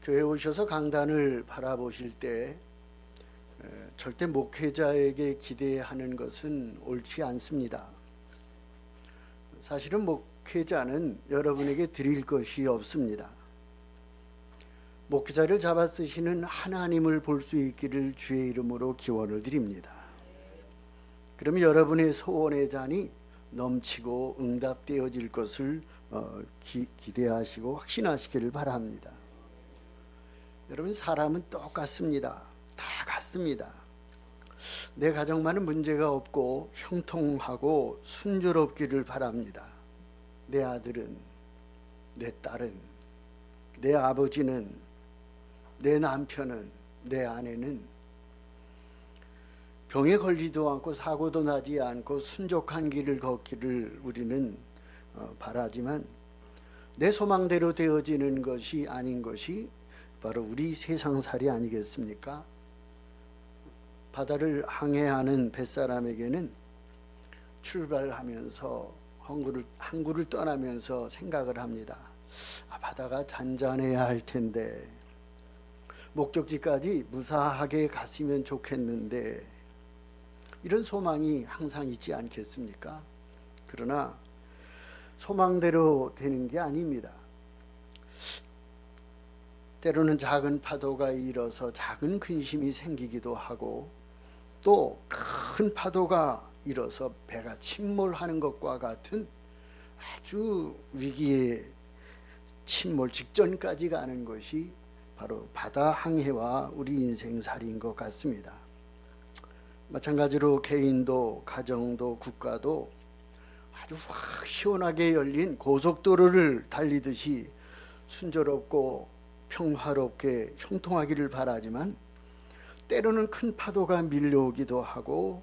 교회 오셔서 강단을 바라보실 때 절대 목회자에게 기대하는 것은 옳지 않습니다. 사실은 목회자는 여러분에게 드릴 것이 없습니다. 목회자를 잡아 쓰시는 하나님을 볼 수 있기를 주의 이름으로 기원을 드립니다. 그러면 여러분의 소원의 잔이 넘치고 응답되어질 것을 기대하시고 확신하시기를 바랍니다. 여러분, 사람은 똑같습니다. 다 같습니다. 내 가정만은 문제가 없고 형통하고 순조롭기를 바랍니다. 내 아들은, 내 딸은, 내 아버지는, 내 남편은, 내 아내는 병에 걸리지도 않고 사고도 나지 않고 순족한 길을 걷기를 우리는 바라지만 내 소망대로 되어지는 것이 아닌 것이 바로 우리 세상살이 아니겠습니까? 바다를 항해하는 뱃사람에게는 출발하면서 항구를 떠나면서 생각을 합니다. 바다가 잔잔해야 할 텐데, 목적지까지 무사하게 갔으면 좋겠는데, 이런 소망이 항상 있지 않겠습니까? 그러나 소망대로 되는 게 아닙니다. 때로는 작은 파도가 일어서 작은 근심이 생기기도 하고, 또 큰 파도가 일어서 배가 침몰하는 것과 같은 아주 위기의 침몰 직전까지 가는 것이 바로 바다 항해와 우리 인생살이인 것 같습니다. 마찬가지로 개인도 가정도 국가도 아주 확 시원하게 열린 고속도로를 달리듯이 순조롭고 평화롭게 형통하기를 바라지만 때로는 큰 파도가 밀려오기도 하고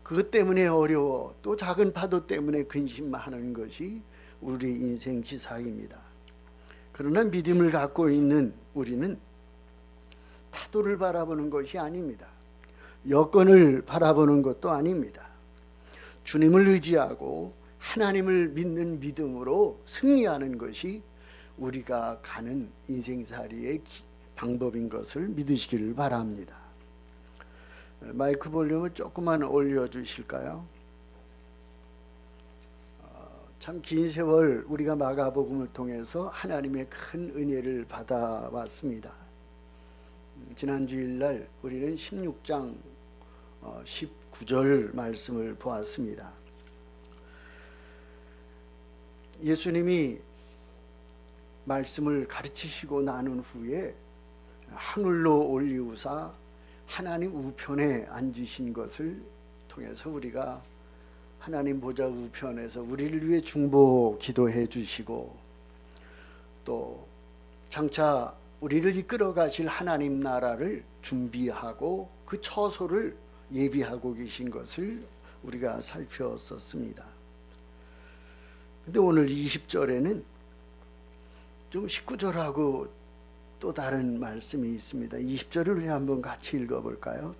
그것 때문에 어려워 또 작은 파도 때문에 근심하는 것이 우리 인생 지사입니다. 그러나 믿음을 갖고 있는 우리는 파도를 바라보는 것이 아닙니다. 여건을 바라보는 것도 아닙니다. 주님을 의지하고 하나님을 믿는 믿음으로 승리하는 것이 우리가 가는 인생살이의 방법인 것을 믿으시기를 바랍니다. 마이크 볼륨을 조금만 올려주실까요? 참 긴 세월 우리가 마가복음을 통해서 하나님의 큰 은혜를 받아왔습니다. 지난 주일날 우리는 16장 19절 말씀을 보았습니다. 예수님이 말씀을 가르치시고 나눈 후에 하늘로 올리우사 하나님 우편에 앉으신 것을 통해서 우리가 하나님 보좌 우편에서 우리를 위해 중보 기도해 주시고 또 장차 우리를 이끌어 가실 하나님 나라를 준비하고 그 처소를 예비하고 계신 것을 우리가 살폈었습니다. 근데 오늘 20절에는 좀 19절하고 또 다른 말씀이 있습니다. 20절을 우리 한번 같이 읽어볼까요?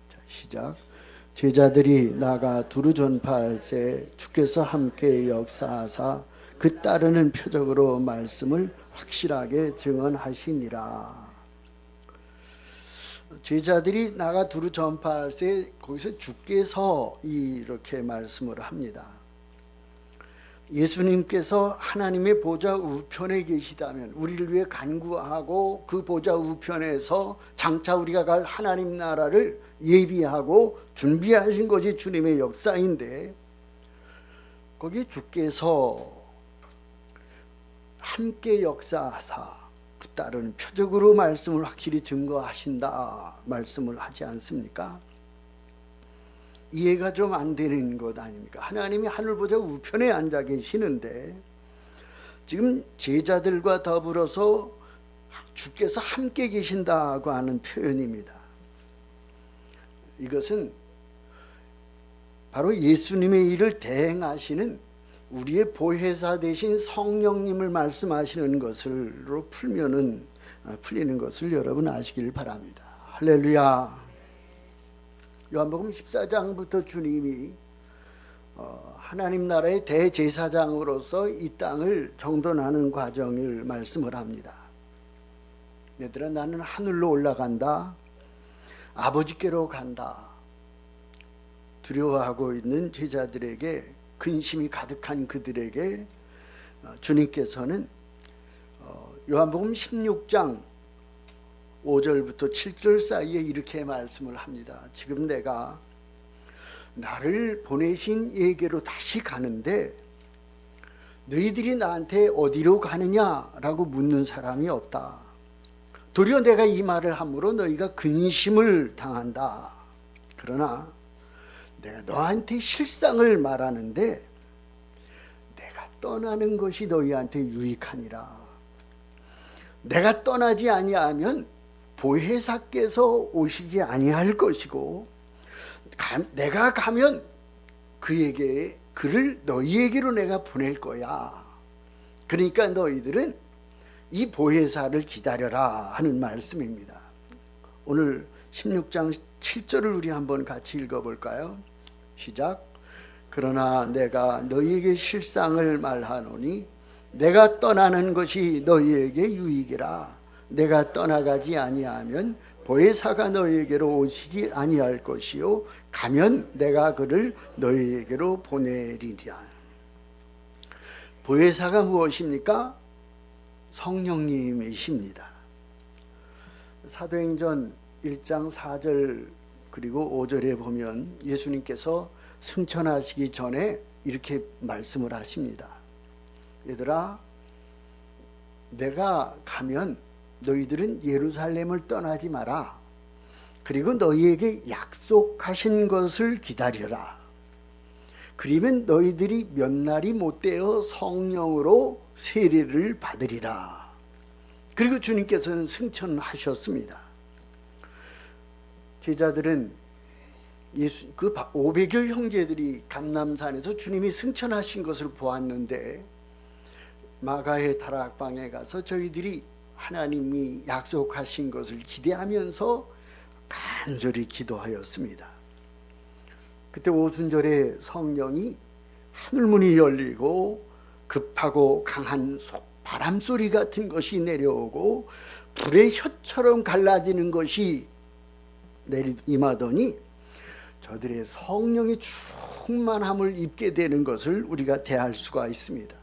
자, 시작. 제자들이 나가 두루 전파할새 주께서 함께 역사하사 그 따르는 표적으로 말씀을 확실하게 증언하시니라. 제자들이 나가 두루 전파할새 거기서 주께서 이렇게 말씀을 합니다. 예수님께서 하나님의 보좌 우편에 계시다면 우리를 위해 간구하고 그 보좌 우편에서 장차 우리가 갈 하나님 나라를 예비하고 준비하신 것이 주님의 역사인데 거기 주께서 함께 역사하사 그 따른 표적으로 말씀을 확실히 증거하신다 말씀을 하지 않습니까? 이해가 좀 안 되는 것 아닙니까? 하나님이 하늘보좌 우편에 앉아 계시는데 지금 제자들과 더불어서 주께서 함께 계신다고 하는 표현입니다. 이것은 바로 예수님의 일을 대행하시는 우리의 보혜사 되신 성령님을 말씀하시는 것으로 풀리는 것을 여러분 아시길 바랍니다. 할렐루야. 요한복음 14장부터 주님이 하나님 나라의 대제사장으로서 이 땅을 정돈하는 과정을 말씀을 합니다. 얘들아, 나는 하늘로 올라간다. 아버지께로 간다. 두려워하고 있는 제자들에게, 근심이 가득한 그들에게 주님께서는 요한복음 16장 5절부터 7절 사이에 이렇게 말씀을 합니다. 지금 내가 나를 보내신 이에게로 다시 가는데 너희들이 나한테 어디로 가느냐라고 묻는 사람이 없다. 도리어 내가 이 말을 함으로 너희가 근심을 당한다. 그러나 내가 너한테 실상을 말하는데 내가 떠나는 것이 너희한테 유익하니라. 내가 떠나지 아니하면 보혜사께서 오시지 아니할 것이고 내가 가면 그를 너희에게로 내가 보낼 거야. 그러니까 너희들은 이 보혜사를 기다려라 하는 말씀입니다. 오늘 16장 7절을 우리 한번 같이 읽어볼까요? 시작. 그러나 내가 너희에게 실상을 말하노니 내가 떠나는 것이 너희에게 유익이라. 내가 떠나가지 아니하면 보혜사가 너희에게로 오시지 아니할 것이요 가면 내가 그를 너희에게로 보내리라. 보혜사가 무엇입니까? 성령님이십니다. 사도행전 1장 4절 그리고 5절에 보면 예수님께서 승천하시기 전에 이렇게 말씀을 하십니다. 얘들아, 내가 가면 너희들은 예루살렘을 떠나지 마라. 그리고 너희에게 약속하신 것을 기다려라. 그러면 너희들이 몇 날이 못되어 성령으로 세례를 받으리라. 그리고 주님께서는 승천하셨습니다. 제자들은 그 500여 형제들이 감람산에서 주님이 승천하신 것을 보았는데 마가의 다락방에 가서 저희들이 하나님이 약속하신 것을 기대하면서 간절히 기도하였습니다. 그때 오순절에 성령이 하늘문이 열리고 급하고 강한 바람소리 같은 것이 내려오고 불의 혀처럼 갈라지는 것이 임하더니 저들의 성령의 충만함을 입게 되는 것을 우리가 대할 수가 있습니다.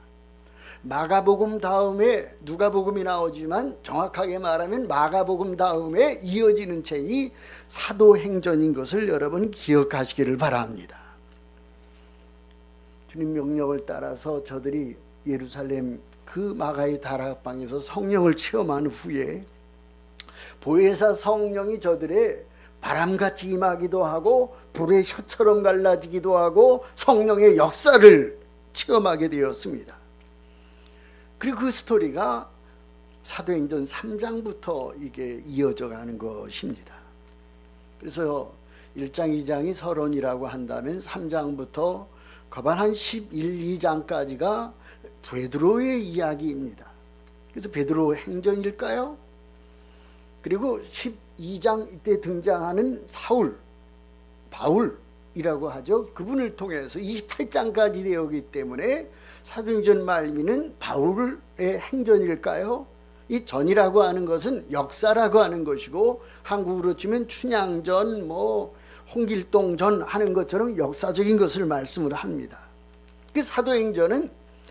마가복음 다음에 누가복음이 나오지만 정확하게 말하면 마가복음 다음에 이어지는 책이 사도행전인 것을 여러분 기억하시기를 바랍니다. 주님 명령을 따라서 저들이 예루살렘 그 마가의 다락방에서 성령을 체험한 후에 보혜사 성령이 저들의 바람같이 임하기도 하고 불의 혀처럼 갈라지기도 하고 성령의 역사를 체험하게 되었습니다. 그리고 그 스토리가 사도행전 3장부터 이게 이어져 가는 것입니다. 그래서 1장, 2장이 서론이라고 한다면 3장부터 거반 한 11, 2장까지가 베드로의 이야기입니다. 그래서 베드로 행전일까요? 그리고 12장 이때 등장하는 사울, 바울이라고 하죠. 그분을 통해서 28장까지 되었기 때문에 사도행전 말미는 바울의 행전일까요? 이 전이라고 하는 것은 역사라고 하는 것이고 한국으로 치면 춘향전, 홍길동전 하는 것처럼 역사적인 것을 말씀을 합니다. 그 사도행전은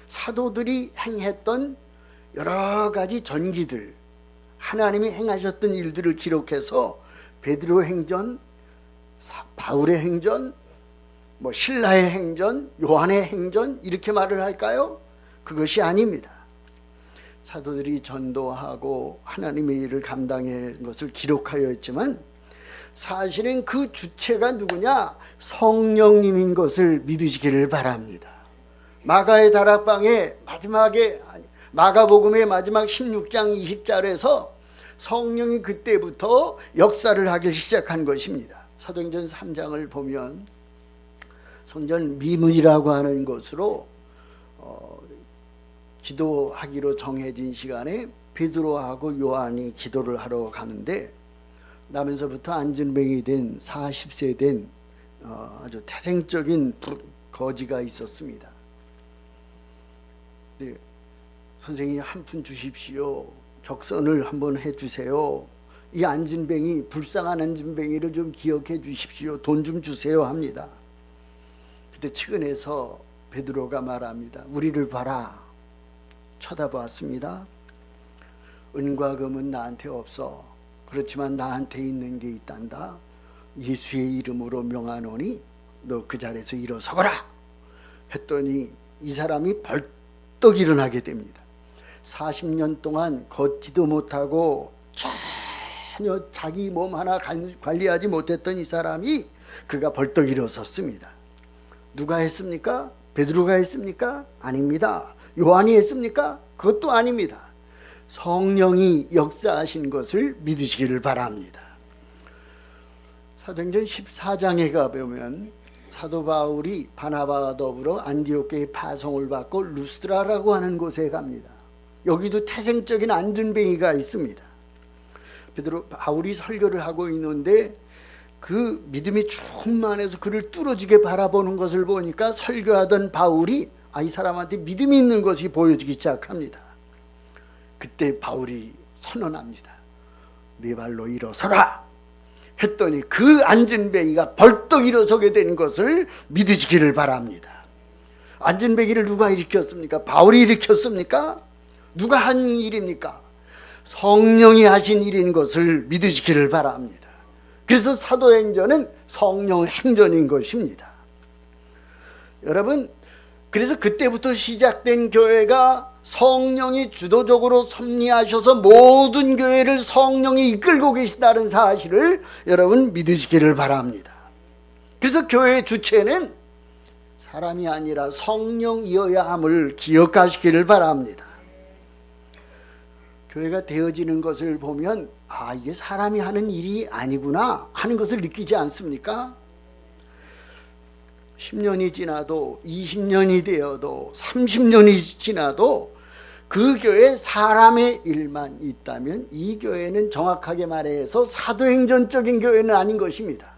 사도들이 행했던 여러 가지 전기들, 하나님이 행하셨던 일들을 기록해서 베드로 행전, 바울의 행전, 신라의 행전, 요한의 행전 이렇게 말을 할까요? 그것이 아닙니다. 사도들이 전도하고 하나님의 일을 감당한 것을 기록하여 있지만 사실은 그 주체가 누구냐? 성령님인 것을 믿으시기를 바랍니다. 마가의 다락방에 마가복음의 마지막 16장 20절에서 성령이 그때부터 역사를 하기 시작한 것입니다. 사도행전 3장을 보면 성전 미문이라고 하는 것으로 기도하기로 정해진 시간에 베드로하고 요한이 기도를 하러 가는데 나면서부터 안진뱅이 된 40세 된 아주 태생적인 거지가 있었습니다. 네, 선생님 한 푼 주십시오. 적선을 한번 해주세요. 이 안진뱅이, 불쌍한 안진뱅이를 좀 기억해 주십시오. 돈 좀 주세요 합니다. 그때 측은해서 베드로가 말합니다. 우리를 봐라. 쳐다보았습니다. 은과 금은 나한테 없어. 그렇지만 나한테 있는 게 있단다. 예수의 이름으로 명하노니 너 그 자리에서 일어서거라 했더니 이 사람이 벌떡 일어나게 됩니다. 40년 동안 걷지도 못하고 전혀 자기 몸 하나 관리하지 못했던 이 사람이 그가 벌떡 일어섰습니다. 누가 했습니까? 베드로가 했습니까? 아닙니다. 요한이 했습니까? 그것도 아닙니다. 성령이 역사하신 것을 믿으시기를 바랍니다. 사도행전 14장에 가보면 사도 바울이 바나바와 더불어 안디옥교에 파송을 받고 루스드라라고 하는 곳에 갑니다. 여기도 태생적인 안진뱅이가 있습니다. 바울이 설교를 하고 있는데 그 믿음이 충만해서 그를 뚫어지게 바라보는 것을 보니까 설교하던 바울이 이 사람한테 믿음이 있는 것이 보여지기 시작합니다. 그때 바울이 선언합니다. 네 발로 일어서라 했더니 그 안진뱅이가 벌떡 일어서게 된 것을 믿으시기를 바랍니다. 안진뱅이를 누가 일으켰습니까? 바울이 일으켰습니까? 누가 한 일입니까? 성령이 하신 일인 것을 믿으시기를 바랍니다. 그래서 사도행전은 성령 행전인 것입니다. 여러분, 그래서 그때부터 시작된 교회가 성령이 주도적으로 섭리하셔서 모든 교회를 성령이 이끌고 계시다는 사실을 여러분 믿으시기를 바랍니다. 그래서 교회의 주체는 사람이 아니라 성령이어야 함을 기억하시기를 바랍니다. 교회가 되어지는 것을 보면 이게 사람이 하는 일이 아니구나 하는 것을 느끼지 않습니까? 10년이 지나도 20년이 되어도 30년이 지나도 그 교회에 사람의 일만 있다면 이 교회는 정확하게 말해서 사도행전적인 교회는 아닌 것입니다.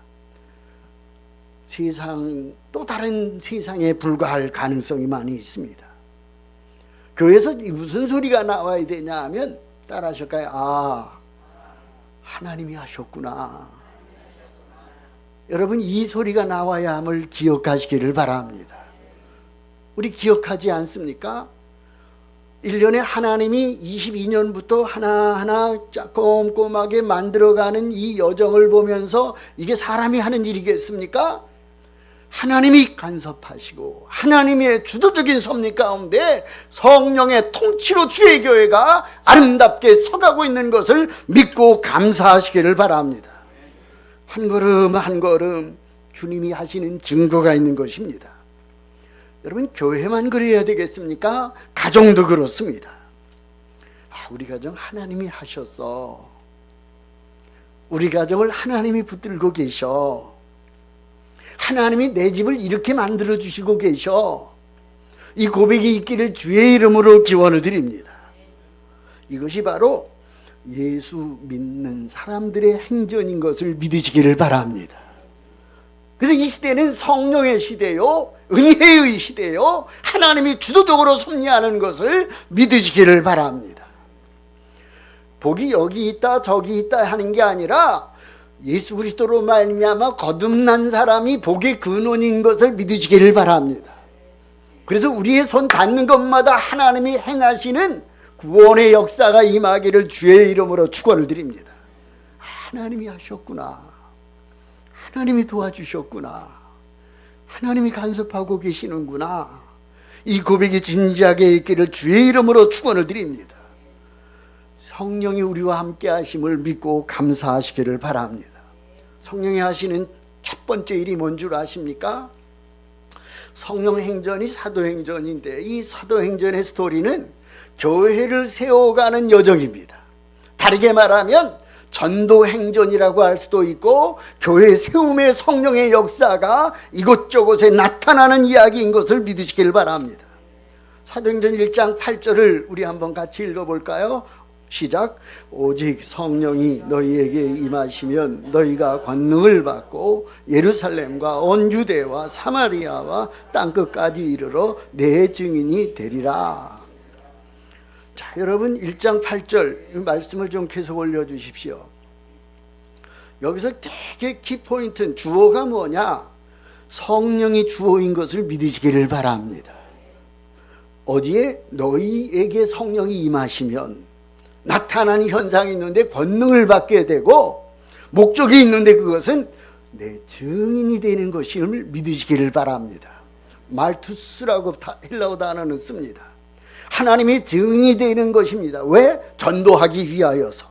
또 다른 세상에 불과할 가능성이 많이 있습니다. 교회에서 무슨 소리가 나와야 되냐 하면 따라하실까요? 하나님이 하셨구나. 여러분, 이 소리가 나와야 함을 기억하시기를 바랍니다. 우리 기억하지 않습니까? 1년에 하나님이 22년부터 하나하나 꼼꼼하게 만들어가는 이 여정을 보면서 이게 사람이 하는 일이겠습니까? 하나님이 간섭하시고 하나님의 주도적인 섭리 가운데 성령의 통치로 주의 교회가 아름답게 서가고 있는 것을 믿고 감사하시기를 바랍니다. 한 걸음 한 걸음 주님이 하시는 증거가 있는 것입니다. 여러분, 교회만 그래야 되겠습니까? 가정도 그렇습니다. 우리 가정 하나님이 하셨어. 우리 가정을 하나님이 붙들고 계셔. 하나님이 내 집을 이렇게 만들어 주시고 계셔. 이 고백이 있기를 주의 이름으로 기원을 드립니다. 이것이 바로 예수 믿는 사람들의 행전인 것을 믿으시기를 바랍니다. 그래서 이 시대는 성령의 시대요, 은혜의 시대요, 하나님이 주도적으로 섭리하는 것을 믿으시기를 바랍니다. 복이 여기 있다 저기 있다 하는 게 아니라 예수 그리스도로 말미암아 거듭난 사람이 복의 근원인 것을 믿으시기를 바랍니다. 그래서 우리의 손 닿는 것마다 하나님이 행하시는 구원의 역사가 임하기를 주의 이름으로 축원을 드립니다. 하나님이 하셨구나. 하나님이 도와주셨구나. 하나님이 간섭하고 계시는구나. 이 고백이 진지하게 있기를 주의 이름으로 축원을 드립니다. 성령이 우리와 함께 하심을 믿고 감사하시기를 바랍니다. 성령이 하시는 첫 번째 일이 뭔 줄 아십니까? 성령 행전이 사도행전인데 이 사도행전의 스토리는 교회를 세워가는 여정입니다. 다르게 말하면 전도행전이라고 할 수도 있고 교회 세움의 성령의 역사가 이곳저곳에 나타나는 이야기인 것을 믿으시길 바랍니다. 사도행전 1장 8절을 우리 한번 같이 읽어볼까요? 시작. 오직 성령이 너희에게 임하시면 너희가 권능을 받고 예루살렘과 온 유대와 사마리아와 땅끝까지 이르러 내 증인이 되리라. 자, 여러분 1장 8절 말씀을 좀 계속 올려주십시오. 여기서 되게 키포인트는 주어가 뭐냐? 성령이 주어인 것을 믿으시기를 바랍니다. 어디에? 너희에게 성령이 임하시면 나타나는 현상이 있는데 권능을 받게 되고, 목적이 있는데 그것은 내 증인이 되는 것임을 믿으시기를 바랍니다. 말투스라고 헬라어 단어는 씁니다. 하나님의 증인이 되는 것입니다. 왜? 전도하기 위하여서.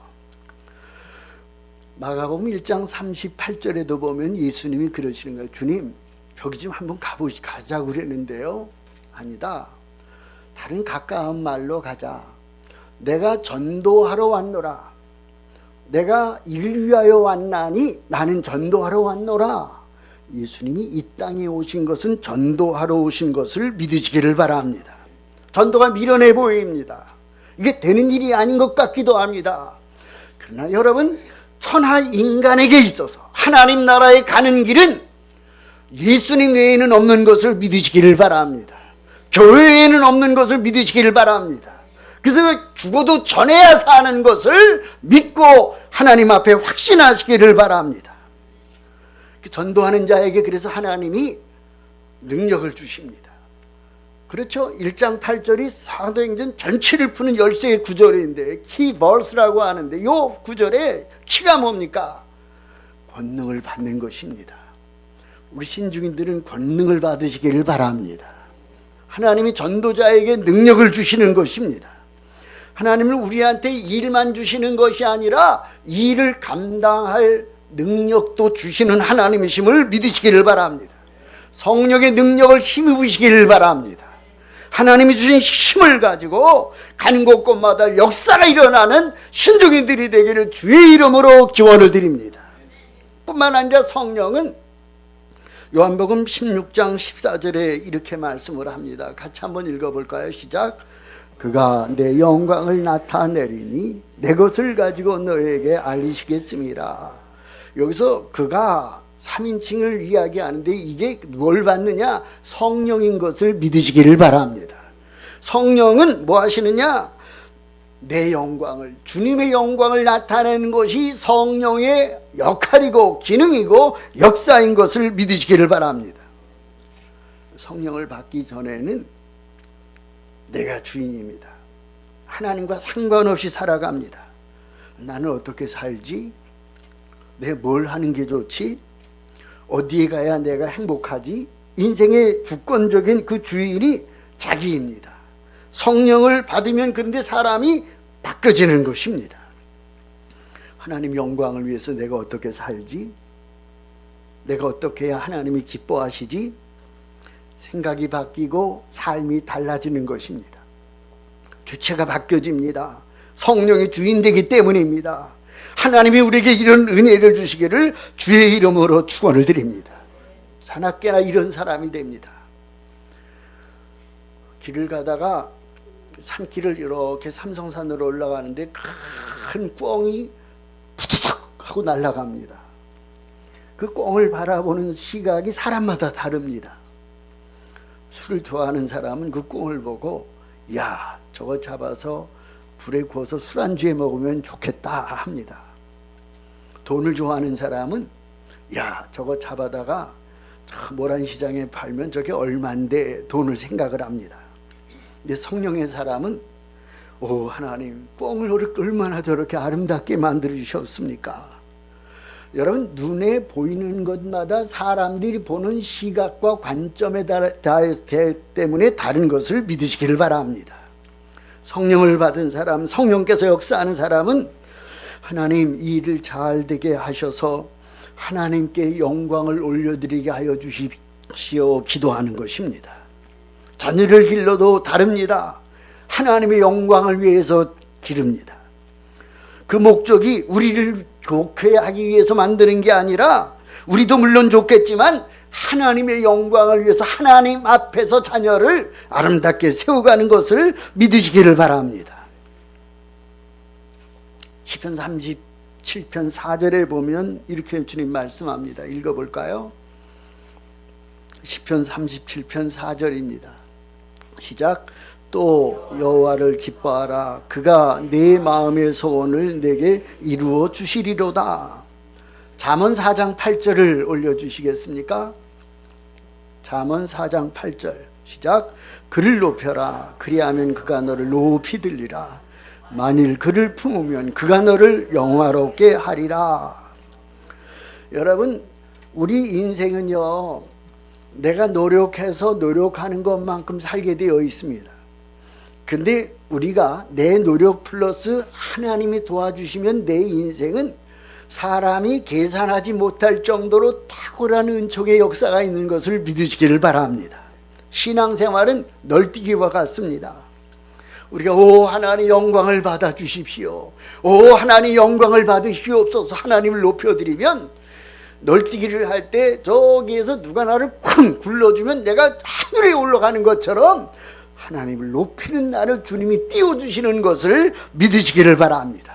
마가복음 1장 38절에도 보면 예수님이 그러시는 거예요. 주님, 여기 좀 한번 가자고 그랬는데요. 아니다. 다른 가까운 말로 가자. 내가 전도하러 왔노라. 내가 이를 위하여 왔나니 나는 전도하러 왔노라. 예수님이 이 땅에 오신 것은 전도하러 오신 것을 믿으시기를 바랍니다. 전도가 미련해 보입니다. 이게 되는 일이 아닌 것 같기도 합니다. 그러나 여러분, 천하 인간에게 있어서 하나님 나라에 가는 길은 예수님 외에는 없는 것을 믿으시기를 바랍니다. 교회에는 없는 것을 믿으시기를 바랍니다. 그래서 죽어도 전해야 사는 것을 믿고 하나님 앞에 확신하시기를 바랍니다. 전도하는 자에게 그래서 하나님이 능력을 주십니다. 그렇죠? 1장 8절이 사도행전 전체를 푸는 13의 구절인데 키버스라고 하는데 이 구절에 키가 뭡니까? 권능을 받는 것입니다. 우리 신중인들은 권능을 받으시기를 바랍니다. 하나님이 전도자에게 능력을 주시는 것입니다. 하나님은 우리한테 일만 주시는 것이 아니라 일을 감당할 능력도 주시는 하나님이심을 믿으시기를 바랍니다. 성령의 능력을 힘입으시기를 바랍니다. 하나님이 주신 힘을 가지고 간 곳곳마다 역사가 일어나는 신중인들이 되기를 주의 이름으로 기원을 드립니다. 뿐만 아니라 성령은 요한복음 16장 14절에 이렇게 말씀을 합니다. 같이 한번 읽어볼까요? 시작. 그가 내 영광을 나타내리니 내 것을 가지고 너에게 알리시겠습니다. 여기서 그가 3인칭을 이야기하는데 이게 뭘 받느냐? 성령인 것을 믿으시기를 바랍니다. 성령은 뭐 하시느냐? 내 영광을, 주님의 영광을 나타내는 것이 성령의 역할이고 기능이고 역사인 것을 믿으시기를 바랍니다. 성령을 받기 전에는 내가 주인입니다. 하나님과 상관없이 살아갑니다. 나는 어떻게 살지? 내가 뭘 하는 게 좋지? 어디에 가야 내가 행복하지? 인생의 주권적인 그 주인이 자기입니다. 성령을 받으면 그런데 사람이 바뀌어지는 것입니다. 하나님 영광을 위해서 내가 어떻게 살지? 내가 어떻게 해야 하나님이 기뻐하시지? 생각이 바뀌고 삶이 달라지는 것입니다. 주체가 바뀌어집니다. 성령이 주인 되기 때문입니다. 하나님이 우리에게 이런 은혜를 주시기를 주의 이름으로 축원을 드립니다. 자나깨나 이런 사람이 됩니다. 길을 가다가 산길을 이렇게 삼성산으로 올라가는데 큰 꿩이 푸드득 하고 날아갑니다. 그 꿩을 바라보는 시각이 사람마다 다릅니다. 술을 좋아하는 사람은 그 꿩을 보고 야, 저거 잡아서 불에 구워서 술안주에 먹으면 좋겠다 합니다. 돈을 좋아하는 사람은 야, 저거 잡아다가 모란시장에 팔면 저게 얼만데 돈을 생각을 합니다. 근데 성령의 사람은 오, 하나님 꿩을 얼마나 저렇게 아름답게 만들으셨습니까? 여러분, 눈에 보이는 것마다 사람들이 보는 시각과 관점에 때문에 다른 것을 믿으시기를 바랍니다. 성령을 받은 사람, 성령께서 역사하는 사람은 하나님 이 일을 잘 되게 하셔서 하나님께 영광을 올려드리게 하여 주십시오 기도하는 것입니다. 자녀를 길러도 다릅니다. 하나님의 영광을 위해서 기릅니다. 그 목적이 우리를 좋게 하기 위해서 만드는 게 아니라 우리도 물론 좋겠지만 하나님의 영광을 위해서 하나님 앞에서 자녀를 아름답게 세워가는 것을 믿으시기를 바랍니다. 시편 37편 4절에 보면 이렇게 주님 말씀합니다. 읽어볼까요? 시편 37편 4절입니다. 시작. 또 여호와를 기뻐하라. 그가 내 마음의 소원을 내게 이루어 주시리로다. 잠언 4장 8절을 올려주시겠습니까? 잠언 4장 8절 시작. 그를 높여라. 그리하면 그가 너를 높이 들리라. 만일 그를 품으면 그가 너를 영화롭게 하리라. 여러분, 우리 인생은요, 내가 노력해서 노력하는 것만큼 살게 되어 있습니다. 근데 우리가 내 노력 플러스 하나님이 도와주시면 내 인생은 사람이 계산하지 못할 정도로 탁월한 은총의 역사가 있는 것을 믿으시기를 바랍니다. 신앙생활은 널뛰기와 같습니다. 우리가 오 하나님 영광을 받아 주십시오. 오 하나님 영광을 받으시옵소서. 하나님을 높여드리면 널뛰기를 할 때 저기에서 누가 나를 쿵 굴러주면 내가 하늘에 올라가는 것처럼 하나님을 높이는 나를 주님이 띄워주시는 것을 믿으시기를 바랍니다.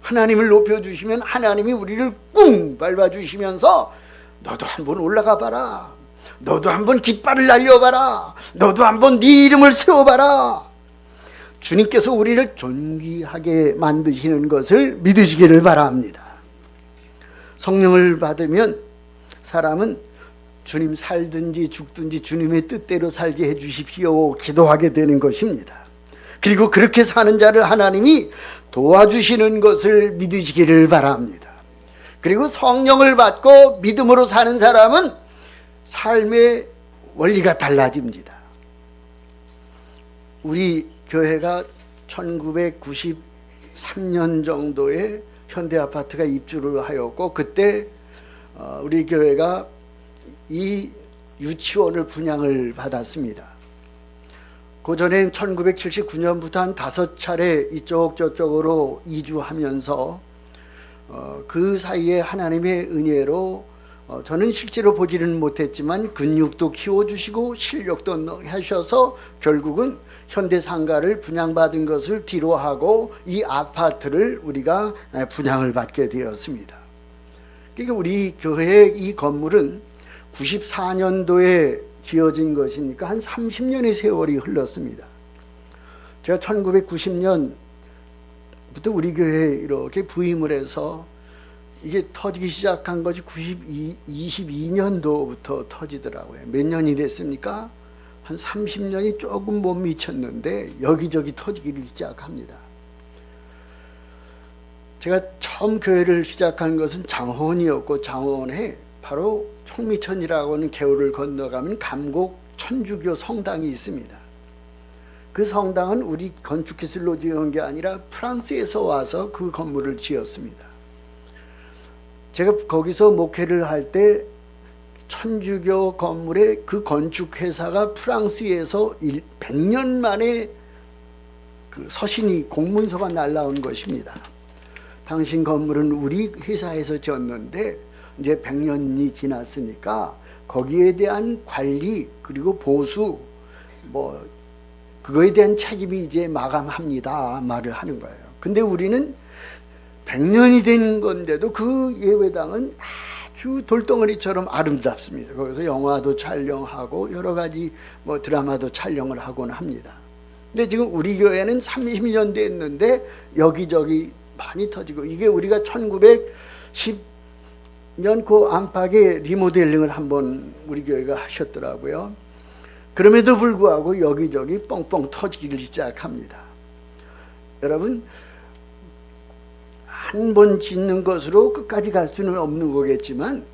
하나님을 높여주시면 하나님이 우리를 꿍 밟아주시면서 너도 한번 올라가 봐라. 너도 한번 깃발을 날려봐라. 너도 한번 네 이름을 세워봐라. 주님께서 우리를 존귀하게 만드시는 것을 믿으시기를 바랍니다. 성령을 받으면 사람은 주님 살든지 죽든지 주님의 뜻대로 살게 해주십시오 기도하게 되는 것입니다. 그리고 그렇게 사는 자를 하나님이 도와주시는 것을 믿으시기를 바랍니다. 그리고 성령을 받고 믿음으로 사는 사람은 삶의 원리가 달라집니다. 우리 교회가 1993년 정도에 현대아파트가 입주를 하였고, 그때 우리 교회가 이 유치원을 분양을 받았습니다. 그 전에 1979년부터 한 5차례 이쪽 저쪽으로 이주하면서 그 사이에 하나님의 은혜로 저는 실제로 보지는 못했지만 근육도 키워주시고 실력도 하셔서 결국은 현대상가를 분양받은 것을 뒤로 하고 이 아파트를 우리가 분양을 받게 되었습니다. 그러니까 우리 교회의 이 건물은 94년도에 지어진 것이니까 한 30년의 세월이 흘렀습니다. 제가 1990년부터 우리 교회에 이렇게 부임을 해서 이게 터지기 시작한 것이 22년도부터 터지더라고요. 몇 년이 됐습니까? 한 30년이 조금 못 미쳤는데 여기저기 터지기 시작합니다. 제가 처음 교회를 시작한 것은 장원이었고, 장원에 바로 총미천이라고 하는 개울을 건너가면 감곡 천주교 성당이 있습니다. 그 성당은 우리 건축기술로 지은 게 아니라 프랑스에서 와서 그 건물을 지었습니다. 제가 거기서 목회를 할 때 천주교 건물에 그 건축회사가 프랑스에서 100년 만에 그 서신이 공문서가 날라온 것입니다. 당신 건물은 우리 회사에서 지었는데 이제 100년이 지났으니까 거기에 대한 관리 그리고 보수 뭐 그거에 대한 책임이 이제 마감합니다 말을 하는 거예요. 근데 우리는 100년이 된 건데도 그 예배당은 아주 돌덩어리처럼 아름답습니다. 거기서 영화도 촬영하고 여러 가지 뭐 드라마도 촬영을 하곤 합니다. 근데 지금 우리 교회는 30년 됐는데 여기저기 많이 터지고, 이게 우리가 1910년 그 안팎에 리모델링을 한번 우리 교회가 하셨더라고요. 그럼에도 불구하고 여기저기 뻥뻥 터지기를 시작합니다. 여러분, 한 번 짓는 것으로 끝까지 갈 수는 없는 거겠지만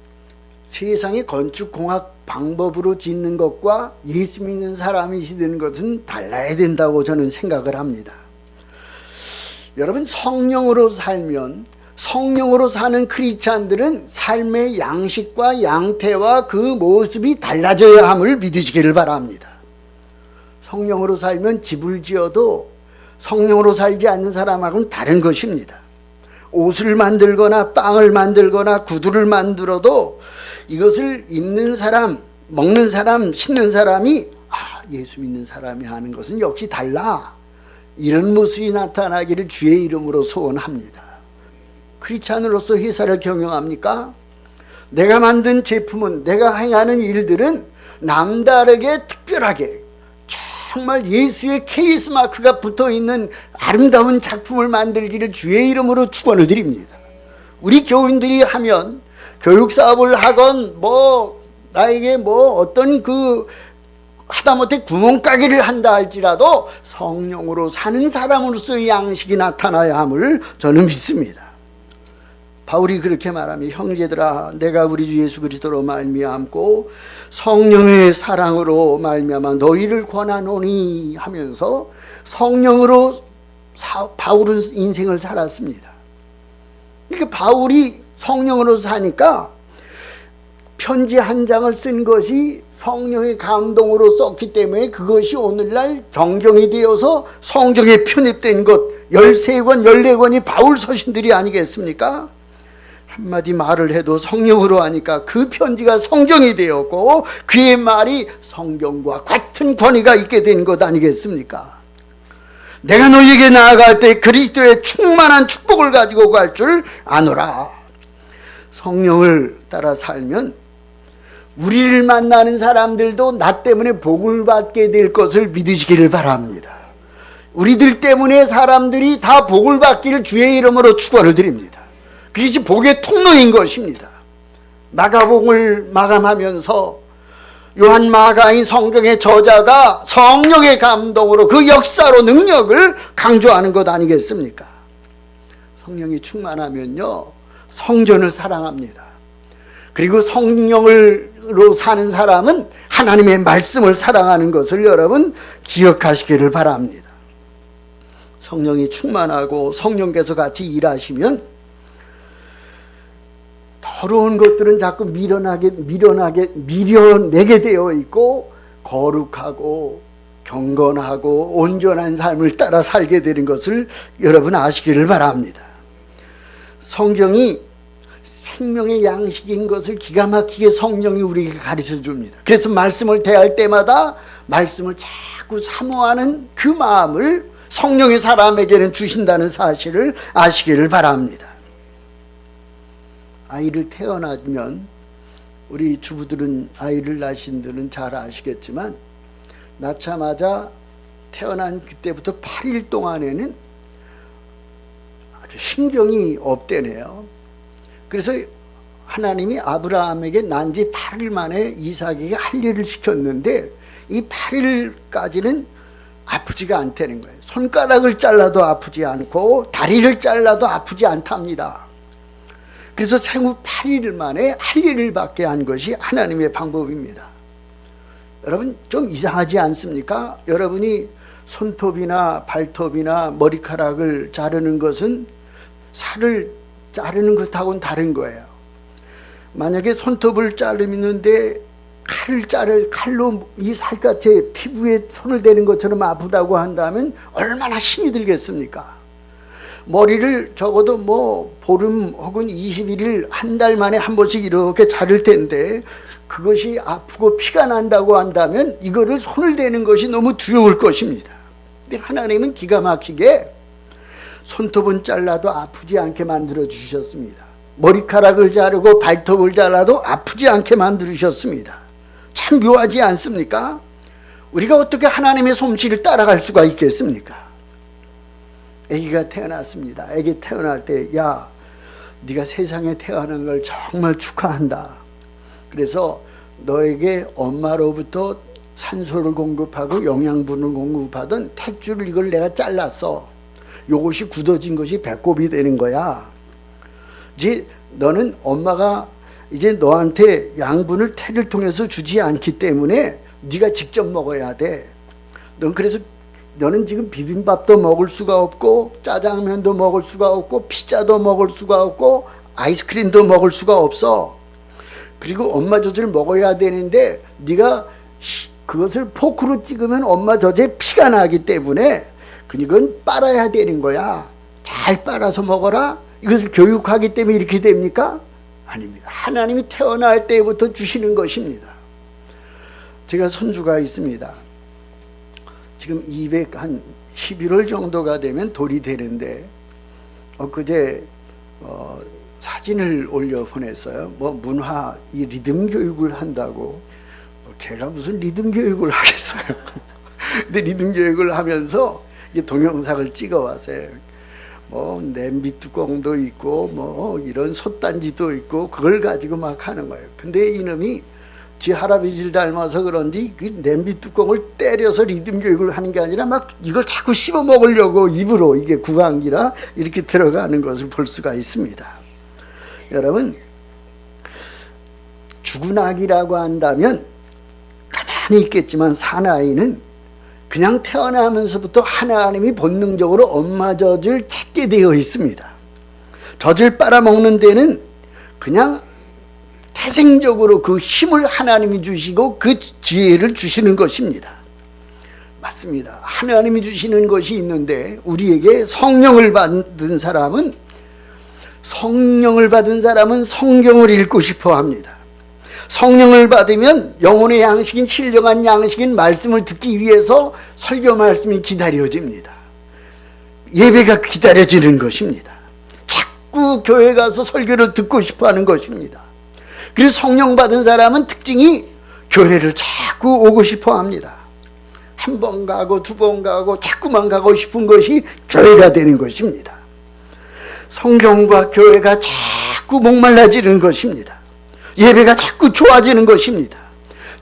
세상의 건축공학 방법으로 짓는 것과 예수 믿는 사람이 짓는 것은 달라야 된다고 저는 생각을 합니다. 여러분, 성령으로 살면, 성령으로 사는 크리스찬들은 삶의 양식과 양태와 그 모습이 달라져야 함을 믿으시기를 바랍니다. 성령으로 살면 집을 지어도 성령으로 살지 않는 사람하고는 다른 것입니다. 옷을 만들거나 빵을 만들거나 구두를 만들어도 이것을 입는 사람, 먹는 사람, 신는 사람이 예수 믿는 사람이 하는 것은 역시 달라, 이런 모습이 나타나기를 주의 이름으로 소원합니다. 크리스찬으로서 회사를 경영합니까? 내가 만든 제품은, 내가 행하는 일들은 남다르게 특별하게 정말 예수의 케이스 마크가 붙어있는 아름다운 작품을 만들기를 주의 이름으로 축원을 드립니다. 우리 교인들이 하면 교육사업을 하건 나에게 어떤 하다못해 구멍가게를 한다 할지라도 성령으로 사는 사람으로서의 양식이 나타나야 함을 저는 믿습니다. 바울이 그렇게 말하며 형제들아 내가 우리 주 예수 그리스도로 말미암고 성령의 사랑으로 말미암아 너희를 권하노니 하면서 성령으로 바울은 인생을 살았습니다. 그러니까 바울이 성령으로 사니까 편지 한 장을 쓴 것이 성령의 감동으로 썼기 때문에 그것이 오늘날 정경이 되어서 성경에 편입된 것 13권, 14권이 바울 서신들이 아니겠습니까? 한마디 말을 해도 성령으로 하니까 그 편지가 성경이 되었고 그의 말이 성경과 같은 권위가 있게 된 것 아니겠습니까? 내가 너희에게 나아갈 때 그리스도의 충만한 축복을 가지고 갈 줄 아노라. 성령을 따라 살면 우리를 만나는 사람들도 나 때문에 복을 받게 될 것을 믿으시기를 바랍니다. 우리들 때문에 사람들이 다 복을 받기를 주의 이름으로 축원을 드립니다. 그것이 복의 통로인 것입니다. 마가복음을 마감하면서 요한 마가인 성경의 저자가 성령의 감동으로 그 역사로 능력을 강조하는 것 아니겠습니까? 성령이 충만하면요 성전을 사랑합니다. 그리고 성령으로 사는 사람은 하나님의 말씀을 사랑하는 것을 여러분 기억하시기를 바랍니다. 성령이 충만하고 성령께서 같이 일하시면 더러운 것들은 자꾸 밀어내게 되어 있고 거룩하고 경건하고 온전한 삶을 따라 살게 되는 것을 여러분 아시기를 바랍니다. 성경이 생명의 양식인 것을 기가 막히게 성령이 우리에게 가르쳐 줍니다. 그래서 말씀을 대할 때마다 말씀을 자꾸 사모하는 그 마음을 성령의 사람에게는 주신다는 사실을 아시기를 바랍니다. 아이를 태어나면 우리 주부들은 아이를 낳으신 분들은 잘 아시겠지만 낳자마자 태어난 그때부터 8일 동안에는 아주 신경이 없대네요. 그래서 하나님이 아브라함에게 난 지 8일 만에 이삭에게 할례를 시켰는데 이 8일까지는 아프지가 않다는 거예요. 손가락을 잘라도 아프지 않고 다리를 잘라도 아프지 않답니다. 그래서 생후 8일 만에 할례를 받게 한 것이 하나님의 방법입니다. 여러분 좀 이상하지 않습니까? 여러분이 손톱이나 발톱이나 머리카락을 자르는 것은 살을 자르는 것하고는 다른 거예요. 만약에 손톱을 자르는데 칼로 이 살갗에 피부에 손을 대는 것처럼 아프다고 한다면 얼마나 힘이 들겠습니까? 머리를 적어도 보름 혹은 21일 한 달 만에 한 번씩 이렇게 자를 텐데 그것이 아프고 피가 난다고 한다면 이거를 손을 대는 것이 너무 두려울 것입니다. 근데 하나님은 기가 막히게 손톱은 잘라도 아프지 않게 만들어 주셨습니다. 머리카락을 자르고 발톱을 잘라도 아프지 않게 만들으셨습니다. 참 묘하지 않습니까? 우리가 어떻게 하나님의 솜씨를 따라갈 수가 있겠습니까? 아기가 태어났습니다. 아기 태어날 때 야, 네가 세상에 태어난 걸 정말 축하한다. 그래서 너에게 엄마로부터 산소를 공급하고 영양분을 공급하던 탯줄을 이걸 내가 잘랐어. 요것이 굳어진 것이 배꼽이 되는 거야. 이제 너는 엄마가 이제 너한테 양분을 탯을 통해서 주지 않기 때문에 네가 직접 먹어야 돼. 넌 그래서 너는 지금 비빔밥도 먹을 수가 없고 짜장면도 먹을 수가 없고 피자도 먹을 수가 없고 아이스크림도 먹을 수가 없어. 그리고 엄마 젖을 먹어야 되는데 네가 그것을 포크로 찍으면 엄마 젖에 피가 나기 때문에 그건 빨아야 되는 거야. 잘 빨아서 먹어라. 이것을 교육하기 때문에 이렇게 됩니까? 아닙니다. 하나님이 태어날 때부터 주시는 것입니다. 제가 손주가 있습니다. 지금 11월 정도가 되면 돌이 되는데 엊그제 사진을 올려 보냈어요. 문화 이 리듬 교육을 한다고. 걔가 무슨 리듬 교육을 하겠어요. 근데 리듬 교육을 하면서 이 동영상을 찍어왔어요. 뭐 냄비 뚜껑도 있고 뭐 이런 솥단지도 있고 그걸 가지고 막 하는 거예요. 근데 이놈이 지 할아버지를 닮아서 그런지 그 냄비 뚜껑을 때려서 리듬 교육을 하는 게 아니라 막 이걸 자꾸 씹어 먹으려고 입으로, 이게 구강기라 이렇게 들어가는 것을 볼 수가 있습니다. 여러분, 죽은 아기라고 한다면 가만히 있겠지만 사나이는 그냥 태어나면서부터 하나님이 본능적으로 엄마 젖을 찾게 되어 있습니다. 젖을 빨아먹는 데는 그냥 태생적으로 그 힘을 하나님이 주시고 그 지혜를 주시는 것입니다. 맞습니다. 하나님이 주시는 것이 있는데 우리에게 성령을 받은 사람은 성경을 읽고 싶어 합니다. 성령을 받으면 영혼의 양식인 신령한 양식인 말씀을 듣기 위해서 설교 말씀이 기다려집니다. 예배가 기다려지는 것입니다. 자꾸 교회 가서 설교를 듣고 싶어 하는 것입니다. 그래서 성령 받은 사람은 특징이 교회를 자꾸 오고 싶어 합니다. 한 번 가고 두 번 가고 자꾸만 가고 싶은 것이 교회가 되는 것입니다. 성경과 교회가 자꾸 목말라지는 것입니다. 예배가 자꾸 좋아지는 것입니다.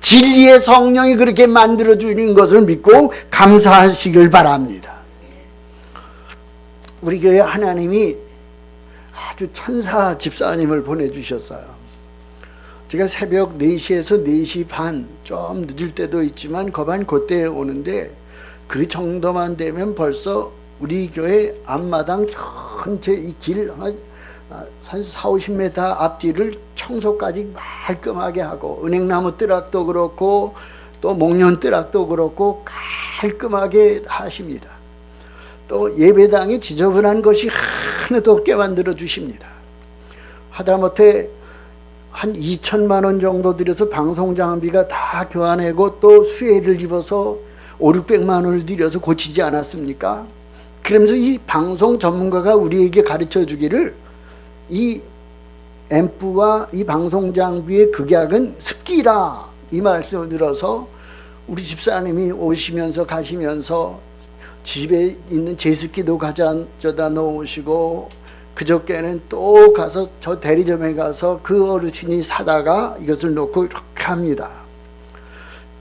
진리의 성령이 그렇게 만들어주는 것을 믿고 감사하시길 바랍니다. 우리 교회 하나님이 아주 천사 집사님을 보내주셨어요. 제가 새벽 4시에서 4시 반, 좀 늦을 때도 있지만 거반 그때 오는데 그 정도만 되면 벌써 우리 교회 앞마당 전체 이 길 한 40-50m 앞뒤를 청소까지 깔끔하게 하고, 은행나무 뜨락도 그렇고 또 목련 뜨락도 그렇고 깔끔하게 하십니다. 또 예배당이 지저분한 것이 하나도 없게 만들어 주십니다. 하다못해 한 2천만 원 정도 들여서 방송 장비가 다 교환하고 또 수혜를 입어서 500-600만 원을 들여서 고치지 않았습니까? 그러면서 이 방송 전문가가 우리에게 가르쳐 주기를 이 앰프와 이 방송 장비의 극약은 습기라, 이 말씀을 들어서 우리 집사님이 오시면서 가시면서 집에 있는 제습기도 가져다 놓으시고, 그저께는 또 가서 저 대리점에 가서 그 어르신이 사다가 이것을 놓고 이렇게 합니다.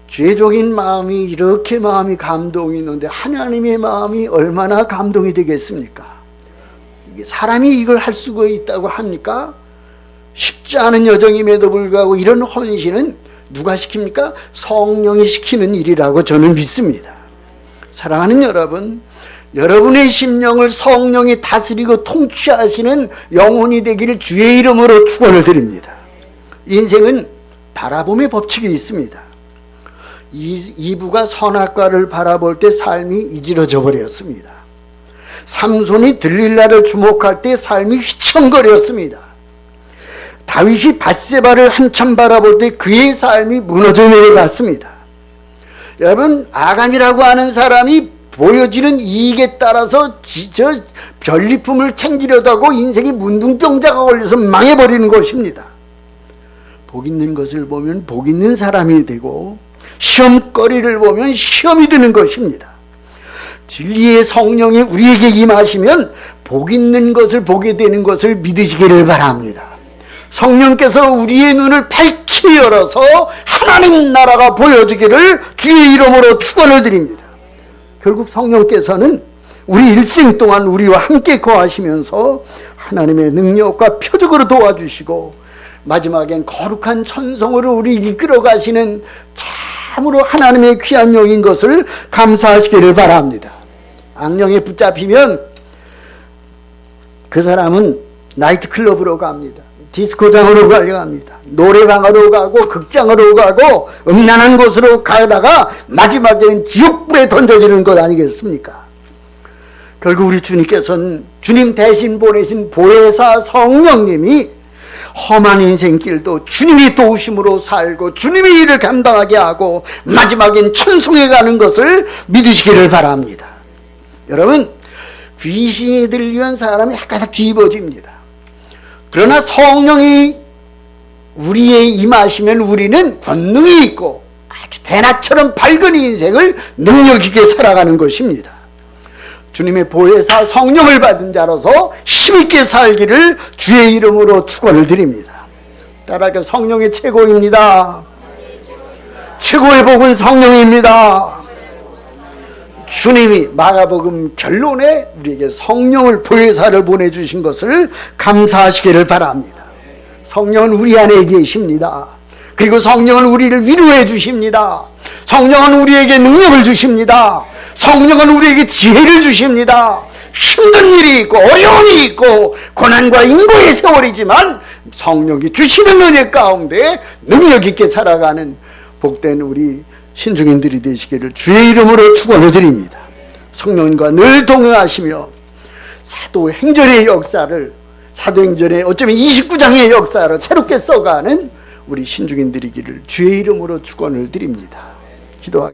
죄종인 마음이 이렇게 마음이 감동이 있는데 하나님의 마음이 얼마나 감동이 되겠습니까? 사람이 이걸 할 수가 있다고 합니까? 쉽지 않은 여정임에도 불구하고 이런 헌신은 누가 시킵니까? 성령이 시키는 일이라고 저는 믿습니다. 사랑하는 여러분, 여러분의 심령을 성령이 다스리고 통치하시는 영혼이 되기를 주의 이름으로 축원을 드립니다. 인생은 바라봄의 법칙이 있습니다. 이브가 선악과를 바라볼 때 삶이 이지러져 버렸습니다. 삼손이 들릴라를 주목할 때 삶이 휘청거렸습니다. 다윗이 밧세바를 한참 바라볼 때 그의 삶이 무너져 내려갔습니다. 여러분, 아간이라고 하는 사람이 보여지는 이익에 따라서 저 전리품을 챙기려고 하고 인생이 문둥병자가 걸려서 망해버리는 것입니다. 복 있는 것을 보면 복 있는 사람이 되고 시험거리를 보면 시험이 드는 것입니다. 진리의 성령이 우리에게 임하시면 복 있는 것을 보게 되는 것을 믿으시기를 바랍니다. 성령께서 우리의 눈을 밝히 열어서 하나님 나라가 보여지기를 주의 이름으로 축원을 드립니다. 결국 성령께서는 우리 일생 동안 우리와 함께 거하시면서 하나님의 능력과 표적으로 도와주시고 마지막엔 거룩한 천성으로 우리 이끌어 가시는 참으로 하나님의 귀한 영인 것을 감사하시기를 바랍니다. 악령에 붙잡히면 그 사람은 나이트클럽으로 갑니다. 디스코장으로 가려합니다. 노래방으로 가고 극장으로 가고 음란한 곳으로 가다가 마지막에는 지옥불에 던져지는 것 아니겠습니까? 결국 우리 주님께서는 주님 대신 보내신 보혜사 성령님이 험한 인생길도 주님이 도우심으로 살고 주님이 일을 감당하게 하고 마지막엔 천성에 가는 것을 믿으시기를 바랍니다. 여러분, 귀신이 들리면 사람이 약간 뒤집어집니다. 그러나 성령이 우리에 임하시면 우리는 권능이 있고 아주 대낮처럼 밝은 인생을 능력 있게 살아가는 것입니다. 주님의 보혜사 성령을 받은 자로서 힘있게 살기를 주의 이름으로 축원을 드립니다. 따라서 성령의 최고입니다. 최고의 복은 성령입니다. 주님이 마가복음 결론에 우리에게 성령을 보혜사를 보내주신 것을 감사하시기를 바랍니다. 성령은 우리 안에 계십니다. 그리고 성령은 우리를 위로해 주십니다. 성령은 우리에게 능력을 주십니다. 성령은 우리에게 지혜를 주십니다. 힘든 일이 있고 어려움이 있고 고난과 인고의 세월이지만 성령이 주시는 은혜 가운데 능력 있게 살아가는 복된 우리 신중인들이 되시기를 주의 이름으로 축원을 드립니다. 성령님과 늘 동행하시며 사도행전의 역사를, 사도행전의 어쩌면 29장의 역사를 새롭게 써가는 우리 신중인들이기를 주의 이름으로 축원을 드립니다. 기도하겠습니다.